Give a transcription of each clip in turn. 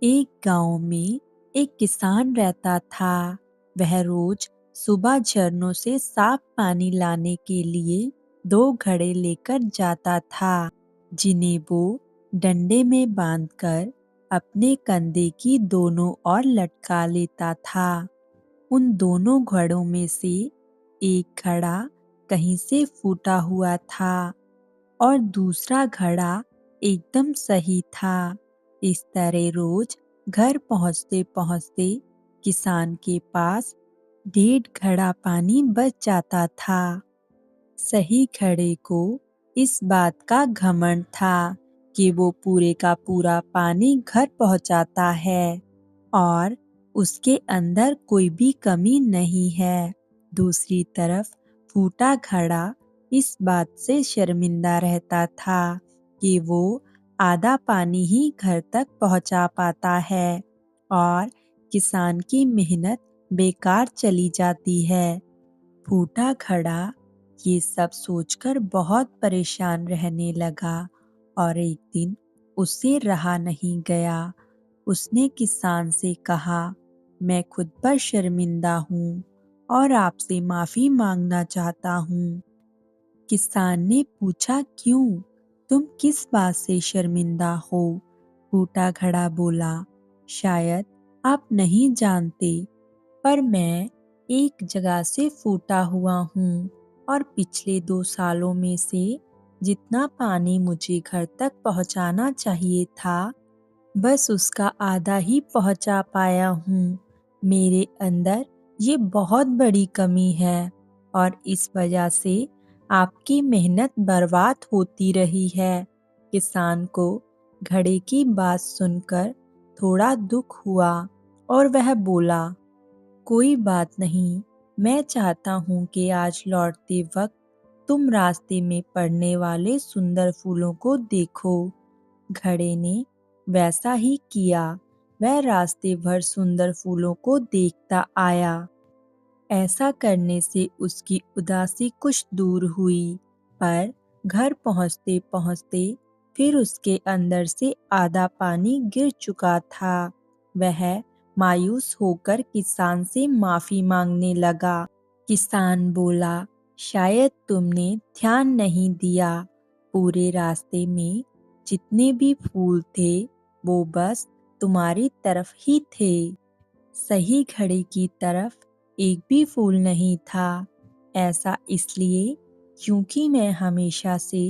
एक गांव में एक किसान रहता था। वह रोज सुबह झरनों से साफ पानी लाने के लिए दो घड़े लेकर जाता था, जिन्हें वो डंडे में बांधकर अपने कंधे की दोनों ओर लटका लेता था। उन दोनों घड़ों में से एक घड़ा कहीं से फूटा हुआ था और दूसरा घड़ा एकदम सही था। इस तरह रोज घर पहुंचते पहुंचते किसान के पास 1.5 घड़ा पानी बच जाता था। सही घड़े को इस बात का घमंड था कि वो पूरे का पूरा पानी घर पहुंचाता है और उसके अंदर कोई भी कमी नहीं है। दूसरी तरफ फूटा घड़ा इस बात से शर्मिंदा रहता था कि वो आधा पानी ही घर तक पहुंचा पाता है और किसान की मेहनत बेकार चली जाती है। फूटा घड़ा ये सब सोचकर बहुत परेशान रहने लगा और एक दिन उससे रहा नहीं गया। उसने किसान से कहा, मैं खुद पर शर्मिंदा हूँ और आपसे माफ़ी मांगना चाहता हूँ। किसान ने पूछा, क्यों? तुम किस बात से शर्मिंदा हो? फूटा घड़ा बोला, शायद आप नहीं जानते, पर मैं एक जगह से फूटा हुआ हूँ और पिछले 2 सालों में से जितना पानी मुझे घर तक पहुँचाना चाहिए था, बस उसका आधा ही पहुँचा पाया हूँ। मेरे अंदर ये बहुत बड़ी कमी है और इस वजह से आपकी मेहनत बर्बाद होती रही है। किसान को घड़े की बात सुनकर थोड़ा दुख हुआ और वह बोला, कोई बात नहीं, मैं चाहता हूँ कि आज लौटते वक्त तुम रास्ते में पड़ने वाले सुंदर फूलों को देखो। घड़े ने वैसा ही किया। वह रास्ते भर सुंदर फूलों को देखता आया। ऐसा करने से उसकी उदासी कुछ दूर हुई, पर घर पहुंचते पहुंचते फिर उसके अंदर से आधा पानी गिर चुका था। वह मायूस होकर किसान से माफी मांगने लगा। किसान बोला, शायद तुमने ध्यान नहीं दिया। पूरे रास्ते में जितने भी फूल थे वो बस तुम्हारी तरफ ही थे। सही घड़ी की तरफ एक भी फूल नहीं था। ऐसा इसलिए क्योंकि मैं हमेशा से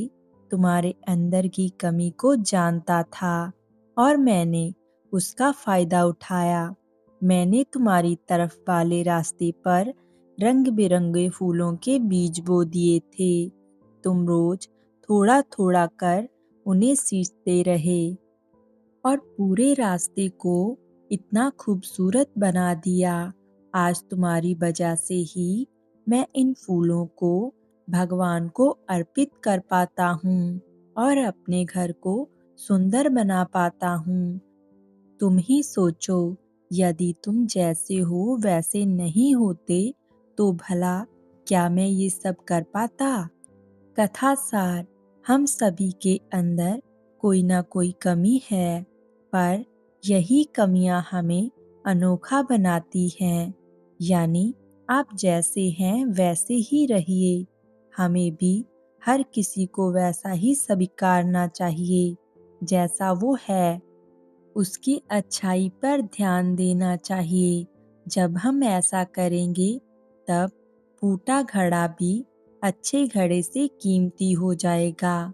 तुम्हारे अंदर की कमी को जानता था और मैंने उसका फायदा उठाया। मैंने तुम्हारी तरफ वाले रास्ते पर रंग बिरंगे फूलों के बीज बो दिए थे। तुम रोज थोड़ा थोड़ा कर उन्हें सींचते रहे और पूरे रास्ते को इतना खूबसूरत बना दिया। आज तुम्हारी वजह से ही मैं इन फूलों को भगवान को अर्पित कर पाता हूँ और अपने घर को सुंदर बना पाता हूँ। तुम ही सोचो, यदि तुम जैसे हो वैसे नहीं होते तो भला क्या मैं ये सब कर पाता? कथा सार, हम सभी के अंदर कोई ना कोई कमी है, पर यही कमियां हमें अनोखा बनाती हैं। यानी आप जैसे हैं वैसे ही रहिए। हमें भी हर किसी को वैसा ही स्वीकारना चाहिए जैसा वो है। उसकी अच्छाई पर ध्यान देना चाहिए। जब हम ऐसा करेंगे तब फूटा घड़ा भी अच्छे घड़े से कीमती हो जाएगा।